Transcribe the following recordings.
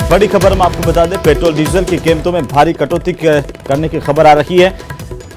बड़ी खबर हम आपको बता दें, पेट्रोल डीजल की कीमतों में भारी कटौती करने की खबर आ रही है।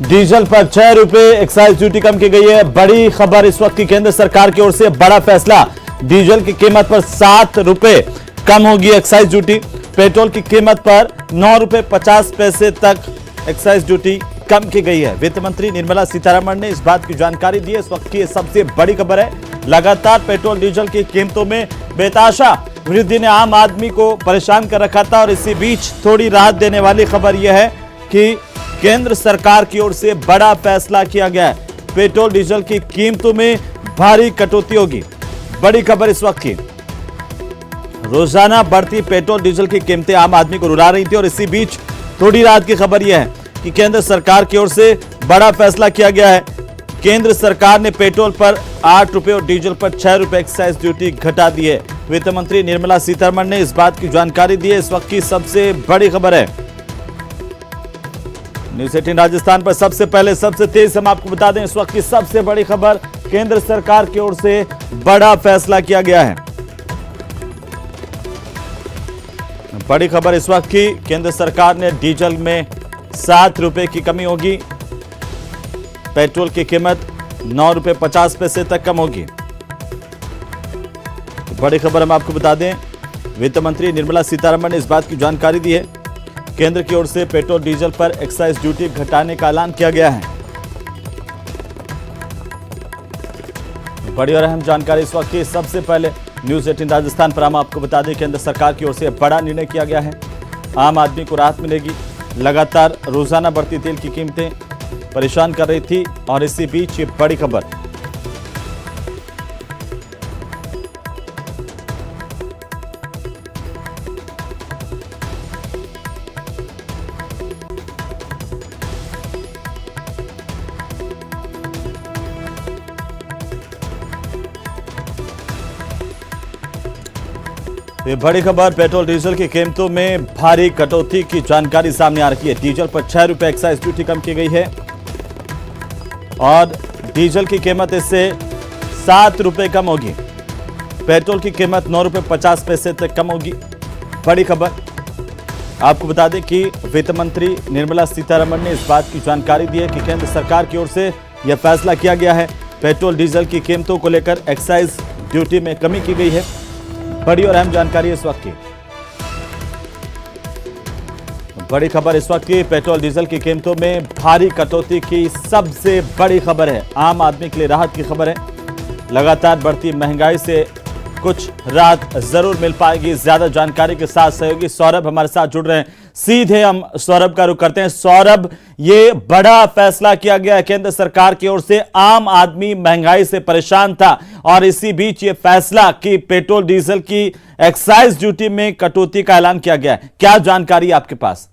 डीजल पर 6 रुपए एक्साइज ड्यूटी कम की गई है। बड़ी खबर इस वक्त की, केंद्र सरकार की ओर से बड़ा फैसला। डीजल की कीमत पर 7 रुपए कम होगी एक्साइज ड्यूटी। पेट्रोल की कीमत पर 9 रुपए 50 पैसे तक एक्साइज ड्यूटी कम की गई है। वित्त मंत्री निर्मला सीतारमण ने इस बात की जानकारी दी है। इस वक्त की सबसे बड़ी खबर है। लगातार पेट्रोल डीजल की कीमतों में बेताशा वृद्धि ने आम आदमी को परेशान कर रखा था और इसी बीच थोड़ी राहत देने वाली खबर यह है कि केंद्र सरकार की ओर से बड़ा फैसला किया गया है। पेट्रोल डीजल की कीमतों में भारी कटौती होगी। बड़ी खबर इस वक्त की, रोजाना बढ़ती पेट्रोल डीजल की कीमतें आम आदमी को रुला रही थी और इसी बीच थोड़ी राहत की खबर यह है कि केंद्र सरकार की ओर से बड़ा फैसला किया गया है। केंद्र सरकार ने पेट्रोल पर 8 रुपए और डीजल पर 6 रुपए एक्साइज ड्यूटी घटा दी है। वित्त मंत्री निर्मला सीतारमण ने इस बात की जानकारी दी है। इस वक्त की सबसे बड़ी खबर है। न्यूज़ 18 राजस्थान पर सबसे पहले सबसे तेज हम आपको बता दें, इस वक्त की सबसे बड़ी खबर, केंद्र सरकार की ओर से बड़ा फैसला किया गया है। बड़ी खबर इस वक्त की, केंद्र सरकार ने डीजल में 7 रुपए की कमी होगी। पेट्रोल की कीमत 9 रुपए 50 पैसे तक कम होगी। बड़ी खबर हम आपको बता दें, वित्त मंत्री निर्मला सीतारमण ने इस बात की जानकारी दी है। केंद्र की ओर से पेट्रोल डीजल पर एक्साइज ड्यूटी घटाने का ऐलान किया गया है। बड़ी और अहम जानकारी इस वक्त की, सबसे पहले न्यूज़ 18 राजस्थान पर हम आपको बता दें, केंद्र सरकार की ओर से बड़ा निर्णय किया गया है। आम आदमी को राहत मिलेगी। लगातार रोजाना बढ़ती तेल की कीमतें परेशान कर रही थी और इसी बीच ये बड़ी खबर। ये बड़ी खबर, पेट्रोल डीजल की कीमतों में भारी कटौती की जानकारी सामने आ रही है। डीजल पर 6 रुपए एक्साइज ड्यूटी कम की गई है और डीजल की कीमत इससे 7 रुपए कम होगी। पेट्रोल की कीमत 9 रुपए 50 पैसे तक कम होगी। बड़ी खबर आपको बता दें कि वित्त मंत्री निर्मला सीतारमण ने इस बात की जानकारी दी है कि केंद्र सरकार की ओर से यह फैसला किया गया है। पेट्रोल डीजल की कीमतों को लेकर एक्साइज ड्यूटी में कमी की गई है। बड़ी और अहम जानकारी इस वक्त की, बड़ी खबर इस वक्त की, पेट्रोल डीजल की कीमतों में भारी कटौती की सबसे बड़ी खबर है। आम आदमी के लिए राहत की खबर है। लगातार बढ़ती महंगाई से कुछ राहत जरूर मिल पाएगी। ज्यादा जानकारी के साथ सहयोगी सौरभ हमारे साथ जुड़ रहे हैं। सीधे हम सौरभ का रुख करते हैं। सौरभ, ये बड़ा फैसला किया गया है केंद्र सरकार की ओर से। आम आदमी महंगाई से परेशान था और इसी बीच ये फैसला कि पेट्रोल डीजल की एक्साइज ड्यूटी में कटौती का ऐलान किया गया है। क्या जानकारी आपके पास?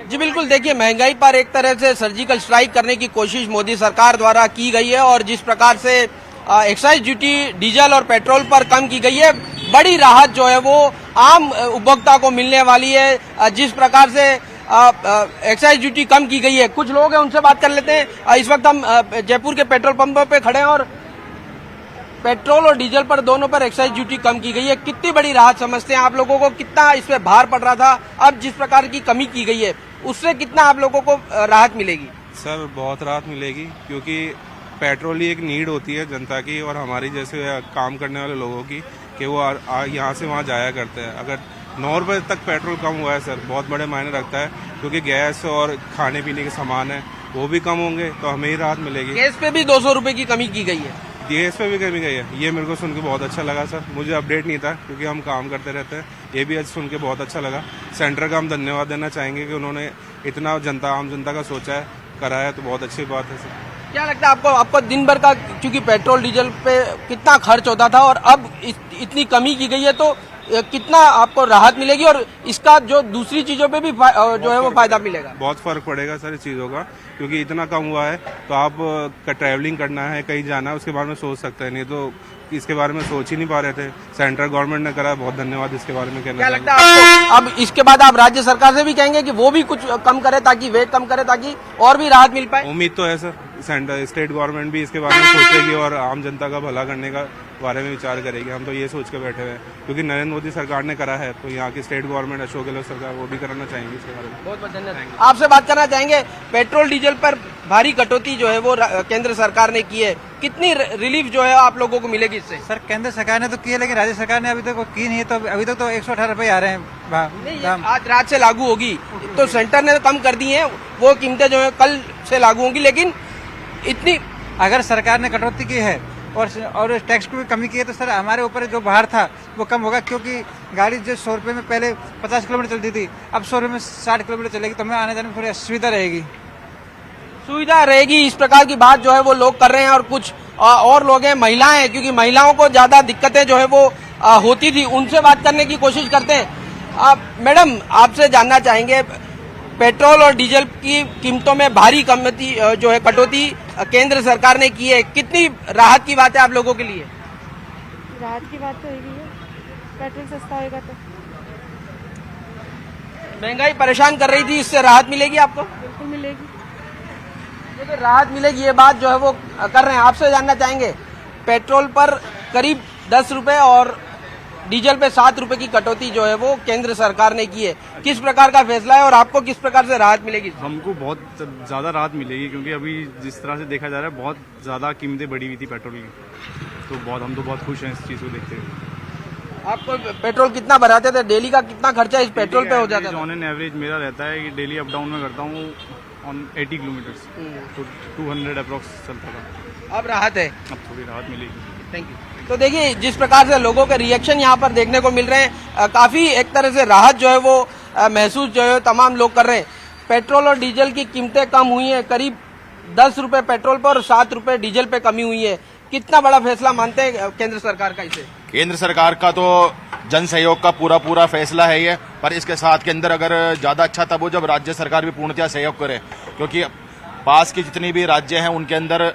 जी बिल्कुल, देखिए, महंगाई पर एक तरह से सर्जिकल स्ट्राइक करने की कोशिश मोदी सरकार द्वारा की गई है और जिस प्रकार से एक्साइज ड्यूटी डीजल और पेट्रोल पर कम की गई है, बड़ी राहत जो है वो आम उपभोक्ता को मिलने वाली है। जिस प्रकार से एक्साइज ड्यूटी कम की गई है, कुछ लोग हैं उनसे बात कर लेते हैं। इस वक्त हम जयपुर के पेट्रोल पंपों पे खड़े हैं और पेट्रोल और डीजल पर दोनों पर एक्साइज ड्यूटी कम की गई है। कितनी बड़ी राहत समझते हैं आप लोगों को? कितना इस पे भार पड़ रहा था, अब जिस प्रकार की कमी की गई है उससे कितना आप लोगों को राहत मिलेगी? सर, बहुत राहत मिलेगी क्योंकि पेट्रोल ही एक नीड होती है जनता की और हमारी जैसे काम करने वाले लोगों की, कि वो यहाँ से वहाँ जाया करते हैं। अगर 9 रुपये तक पेट्रोल कम हुआ है सर, बहुत बड़े मायने रखता है क्योंकि गैस और खाने पीने के सामान है वो भी कम होंगे तो हमें ही राहत मिलेगी। गैस पे भी 200 रुपए की कमी की गई है। गैस पे भी कमी गई है, ये मेरे को सुन के बहुत अच्छा लगा सर। मुझे अपडेट नहीं था क्योंकि हम काम करते रहते हैं। ये भी आज सुन के बहुत अच्छा लगा। सेंटर का हम धन्यवाद देना चाहेंगे कि उन्होंने इतना आम जनता का सोचा है, करा है, तो बहुत अच्छी बात है सर। क्या लगता है आपको दिन भर का, क्योंकि पेट्रोल डीजल पे कितना खर्च होता था और अब इतनी कमी की गई है, तो कितना आपको राहत मिलेगी और इसका जो दूसरी चीजों पे भी जो है वो फायदा मिलेगा? बहुत फर्क पड़ेगा सर इस चीज़ों का, क्योंकि इतना कम हुआ है तो आप ट्रैवलिंग करना है, कहीं जाना है, उसके बारे में सोच सकते हैं। नहीं तो इसके बारे में सोच ही नहीं पा रहे थे। सेंट्रल गवर्नमेंट ने करा, बहुत धन्यवाद इसके बारे में कहना। क्या लगता है आपको अब इसके बाद आप राज्य सरकार से भी कहेंगे कि वो भी कुछ कम करे, ताकि वेट कम करे, ताकि और भी राहत मिल पाए? उम्मीद तो है सर, स्टेट गवर्नमेंट भी इसके बारे में सोचेगी और आम जनता का भला करने का बारे में विचार करेगी। हम तो ये सोच के बैठे हुए हैं क्योंकि नरेंद्र मोदी सरकार ने करा है, तो यहाँ की स्टेट गवर्नमेंट अशोक गहलोत सरकार वो भी कराना चाहेंगे इसके बारे में। बहुत बहुत धन्यवाद। आपसे बात करना चाहेंगे, पेट्रोल डीजल पर भारी कटौती जो है वो केंद्र सरकार ने की है, कितनी रिलीफ जो है आप लोगों को मिलेगी इससे? सर केंद्र सरकार ने तो की है, लेकिन राज्य सरकार ने अभी तक की नहीं है, तो अभी तक तो 118 रुपये आ रहे हैं नहीं, आज रात से लागू होगी, तो सेंटर ने कम कर दी है, वो कीमतें जो है कल से लागू होंगी, लेकिन इतनी अगर सरकार ने कटौती की है और टैक्स को भी कमी की है तो सर हमारे ऊपर जो भार था वो कम होगा, क्योंकि गाड़ी जो 100 रुपये में पहले 50 किलोमीटर चलती थी, अब 100 रुपये में 60 किलोमीटर चलेगी, तो हमें आने जाने में थोड़ी असुविधा रहेगी। सुविधा रहेगी, इस प्रकार की बात जो है वो लोग कर रहे हैं। और कुछ और लोग हैं, महिलाएं हैं, क्योंकि महिलाओं को ज्यादा दिक्कतें जो है वो होती थी, उनसे बात करने की कोशिश करते हैं। मैडम, आपसे जानना चाहेंगे, पेट्रोल और डीजल की कीमतों में भारी कटौती केंद्र सरकार ने की है, कितनी राहत की बात है आप लोगों के लिए? राहत की बात तो होगी है, पेट्रोल सस्ता होगा तो। महंगाई परेशान कर रही थी, इससे राहत मिलेगी आपको? बिल्कुल मिलेगी। देखिए, राहत मिलेगी, ये बात जो है वो कर रहे हैं। आपसे जानना चाहेंगे, पेट्रोल पर करीब 10 रुपए और डीजल पे 7 रुपए की कटौती जो है वो केंद्र सरकार ने की है, किस प्रकार का फैसला है और आपको किस प्रकार से राहत मिलेगी? हमको बहुत ज़्यादा राहत मिलेगी, क्योंकि अभी जिस तरह से देखा जा रहा है बहुत ज़्यादा कीमतें बढ़ी हुई थी पेट्रोल की, तो हम तो बहुत खुश हैं इस चीज़ को देखते हुए। आपको पेट्रोल कितना भराते थे, डेली का कितना खर्चा इस पेट्रोल पे हो जाता था? ऑन एन एवरेज मेरा रहता है कि डेली अप डाउन में करता हूँ ऑन 80 किलोमीटर्स, तो 200 अप्रॉक्स चलता था। अब राहत है, अब थोड़ी राहत मिलेगी। Thank you. तो देखिए, जिस प्रकार से लोगों के रिएक्शन यहाँ पर देखने को मिल रहे हैं, काफी एक तरह से राहत जो है वो महसूस जो है तमाम लोग कर रहे हैं। पेट्रोल और डीजल की कीमतें कम हुई हैं, करीब 10 रुपए पेट्रोल पर और 7 रुपए डीजल पे कमी हुई है। कितना बड़ा फैसला मानते हैं केंद्र सरकार का इसे? केंद्र सरकार का तो जन सहयोग का पूरा फैसला है ये, पर इसके साथ के अंदर अगर ज्यादा अच्छा तब हो जब राज्य सरकार भी पूर्णतः सहयोग करे, क्योंकि पास की जितनी भी राज्य हैं उनके अंदर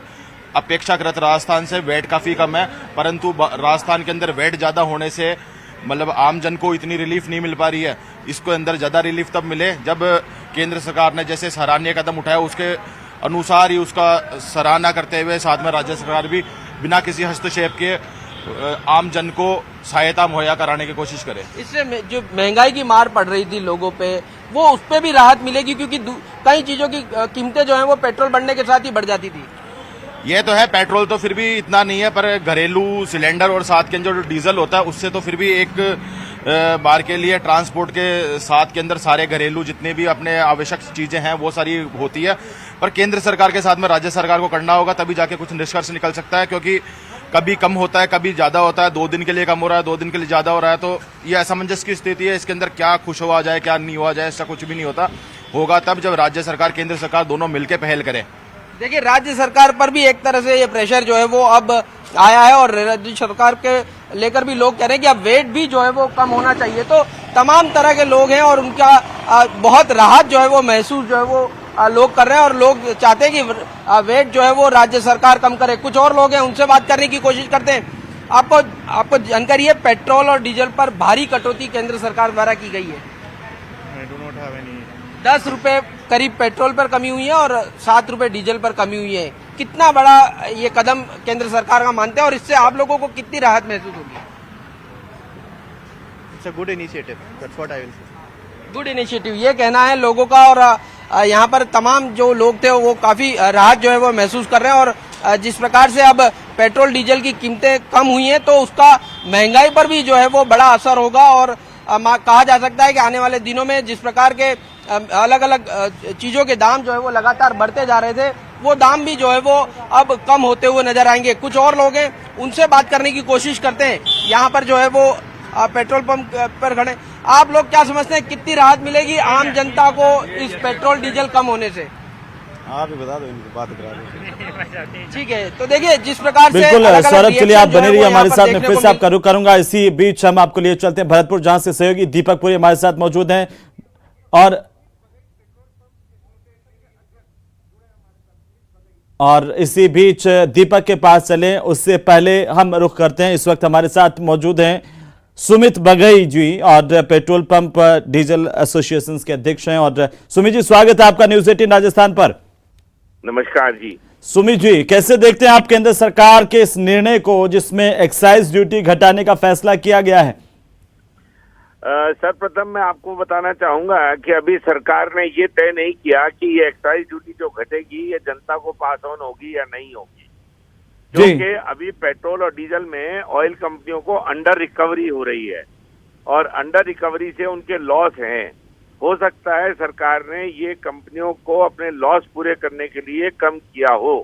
अपेक्षाकृत राजस्थान से वेट काफी कम है, परंतु राजस्थान के अंदर वेट ज्यादा होने से मतलब आम जन को इतनी रिलीफ नहीं मिल पा रही है। इसको अंदर ज्यादा रिलीफ तब मिले जब केंद्र सरकार ने जैसे सराहनीय कदम उठाया उसके अनुसार ही उसका सराहना करते हुए साथ में राज्य सरकार भी बिना किसी हस्तक्षेप के आम जन को सहायता मुहैया कराने की कोशिश करे। इससे जो महंगाई की मार पड़ रही थी लोगों पे, वो उस पे भी राहत मिलेगी, क्योंकि कई चीजों की कीमतें जो है वो पेट्रोल बढ़ने के साथ ही बढ़ जाती थी। ये तो है, पेट्रोल तो फिर भी इतना नहीं है, पर घरेलू सिलेंडर और साथ के अंदर जो डीजल होता है उससे तो फिर भी एक बार के लिए ट्रांसपोर्ट के साथ के अंदर सारे घरेलू जितने भी अपने आवश्यक चीजें हैं वो सारी होती है। पर केंद्र सरकार के साथ में राज्य सरकार को करना होगा, तभी जाके कुछ निष्कर्ष निकल सकता है, क्योंकि कभी कम होता है कभी ज्यादा होता है, 2 दिन के लिए कम हो रहा है 2 दिन के लिए ज्यादा हो रहा है, तो ये असमंजस की स्थिति है। इसके अंदर क्या खुश हुआ जाए क्या नहीं हुआ जाए, ऐसा कुछ भी नहीं होगा तब जब राज्य सरकार केंद्र सरकार दोनों मिलकर पहल करें। देखिए, राज्य सरकार पर भी एक तरह से ये प्रेशर जो है वो अब आया है, और राज्य सरकार के लेकर भी लोग कह रहे हैं कि अब वेट भी जो है वो कम होना चाहिए। तो तमाम तरह के लोग हैं और उनका बहुत राहत जो है वो महसूस जो है वो लोग कर रहे हैं, और लोग चाहते हैं कि वेट जो है वो राज्य सरकार कम करे। कुछ और लोग हैं, उनसे बात करने की कोशिश करते हैं। आपको जानकारी है, पेट्रोल और डीजल पर भारी कटौती केंद्र सरकार द्वारा की गई है। 10 रुपए करीब पेट्रोल पर कमी हुई है और 7 रुपए डीजल पर कमी हुई है। कितना बड़ा ये कदम केंद्र सरकार का मानते हैं और इससे आप लोगों को कितनी राहत महसूस होगी? It's a good initiative, that's what I will say. Good initiative, ये कहना है लोगों का। और यहाँ पर तमाम जो लोग थे वो काफी राहत जो है वो महसूस कर रहे हैं। और जिस प्रकार से अब पेट्रोल डीजल की कीमतें कम हुई हैं, तो उसका महंगाई पर भी जो है वो बड़ा असर होगा। और कहा जा सकता है कि आने वाले दिनों में जिस प्रकार के अलग अलग चीजों के दाम जो है वो लगातार बढ़ते जा रहे थे, वो दाम भी जो है वो अब कम होते हुए नजर आएंगे। कुछ और लोग हैं, उनसे बात करने की कोशिश करते हैं। यहाँ पर जो है वो पेट्रोल पंप पर खड़े, आप लोग क्या समझते हैं कितनी राहत मिलेगी आम जनता को इस पेट्रोल डीजल कम होने से? आप ही बता दो, इनकी बात करा दो। ठीक है, तो देखिए जिस प्रकार से बिल्कुल सौरभ, चलिए आप बने रहिए हमारे साथ। मैं देखने फिर को से आपका रुख करूंगा। इसी बीच हम आपको लिए चलते हैं भरतपुर, जहां से सहयोगी दीपक पुरी हमारे साथ मौजूद हैं। और इसी बीच दीपक के पास चलें, उससे पहले हम रुख करते हैं। इस वक्त हमारे साथ मौजूद हैं सुमित बघई जी, और पेट्रोल पंप डीजल एसोसिएशन के अध्यक्ष हैं। और सुमित जी, स्वागत है आपका न्यूज 18 राजस्थान पर। नमस्कार जी। सुमित जी, कैसे देखते हैं आप केंद्र सरकार के इस निर्णय को जिसमें एक्साइज ड्यूटी घटाने का फैसला किया गया है? सर्वप्रथम मैं आपको बताना चाहूंगा कि अभी सरकार ने ये तय नहीं किया कि ये एक्साइज ड्यूटी जो घटेगी ये जनता को पास ऑन होगी या नहीं होगी, क्योंकि अभी पेट्रोल और डीजल में ऑयल कंपनियों को अंडर रिकवरी हो रही है और अंडर रिकवरी से उनके लॉस हैं। हो सकता है सरकार ने ये कंपनियों को अपने लॉस पूरे करने के लिए कम किया हो।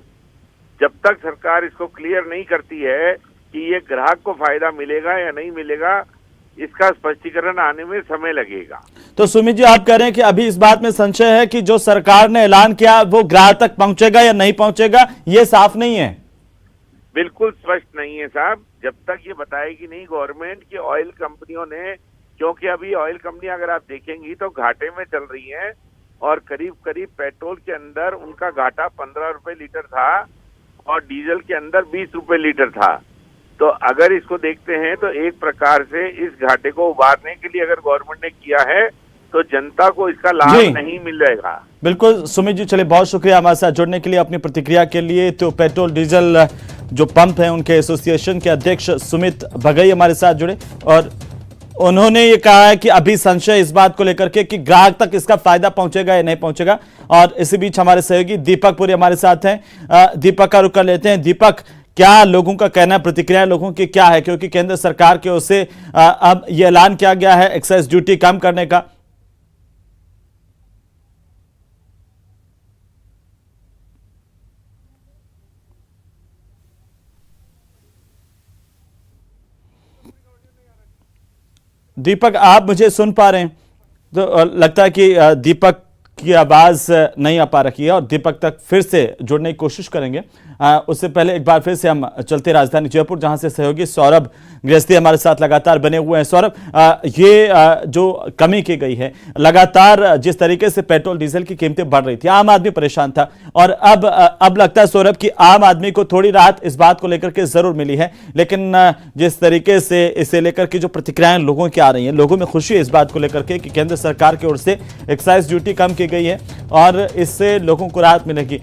जब तक सरकार इसको क्लियर नहीं करती है कि ये ग्राहक को फायदा मिलेगा या नहीं मिलेगा, इसका स्पष्टीकरण आने में समय लगेगा। तो सुमित जी, आप कह रहे हैं कि अभी इस बात में संशय है कि जो सरकार ने ऐलान किया वो ग्राहक तक पहुंचेगा या नहीं पहुंचेगा, ये साफ नहीं है। बिल्कुल स्पष्ट नहीं है साहब, जब तक ये बताएगी नहीं गवर्नमेंट कि ऑयल कंपनियों ने, क्योंकि अभी ऑयल कंपनी अगर आप देखेंगी तो घाटे में चल रही हैं और करीब करीब पेट्रोल के अंदर उनका घाटा 15 रुपए लीटर था और डीजल के अंदर 20 रुपए लीटर था। तो अगर इसको देखते हैं तो एक प्रकार से इस घाटे को उबारने के लिए अगर गवर्नमेंट ने किया है तो जनता को इसका लाभ नहीं मिलेगा। बिल्कुल सुमित जी, चलिए बहुत शुक्रिया हमारे साथ जुड़ने के लिए, अपनी प्रतिक्रिया के लिए। तो पेट्रोल डीजल जो पंप है उनके एसोसिएशन के अध्यक्ष सुमित भगई हमारे साथ जुड़े और उन्होंने ये कहा है कि अभी संशय इस बात को लेकर के कि ग्राहक तक इसका फायदा पहुंचेगा या नहीं पहुंचेगा। और इसी बीच हमारे सहयोगी दीपक पुरी हमारे साथ हैं। दीपक का रुख कर लेते हैं। दीपक, क्या लोगों का कहना, प्रतिक्रिया लोगों की क्या है, क्योंकि केंद्र सरकार की ओर से अब ये ऐलान किया गया है एक्साइज ड्यूटी कम करने का? दीपक, आप मुझे सुन पा रहे हैं? तो लगता है कि दीपक की आवाज नहीं आ पा रही है और दीपक तक फिर से जुड़ने की कोशिश करेंगे। उससे पहले एक बार फिर से हम चलते राजधानी जयपुर, जहां से सहयोगी सौरभ गृहस्थी हमारे साथ लगातार बने हुए हैं। सौरभ, ये जो कमी की गई है, लगातार जिस तरीके से पेट्रोल डीजल की कीमतें बढ़ रही थी, आम आदमी परेशान था और अब लगता है सौरभ कि आम आदमी को थोड़ी राहत इस बात को लेकर के जरूर मिली है। लेकिन जिस तरीके से इसे लेकर के जो प्रतिक्रियाएं लोगों की आ रही हैं, लोगों में खुशी है इस बात को लेकर के कि केंद्र सरकार की ओर से एक्साइज ड्यूटी कम की गई है और इससे लोगों को राहत मिलेगी।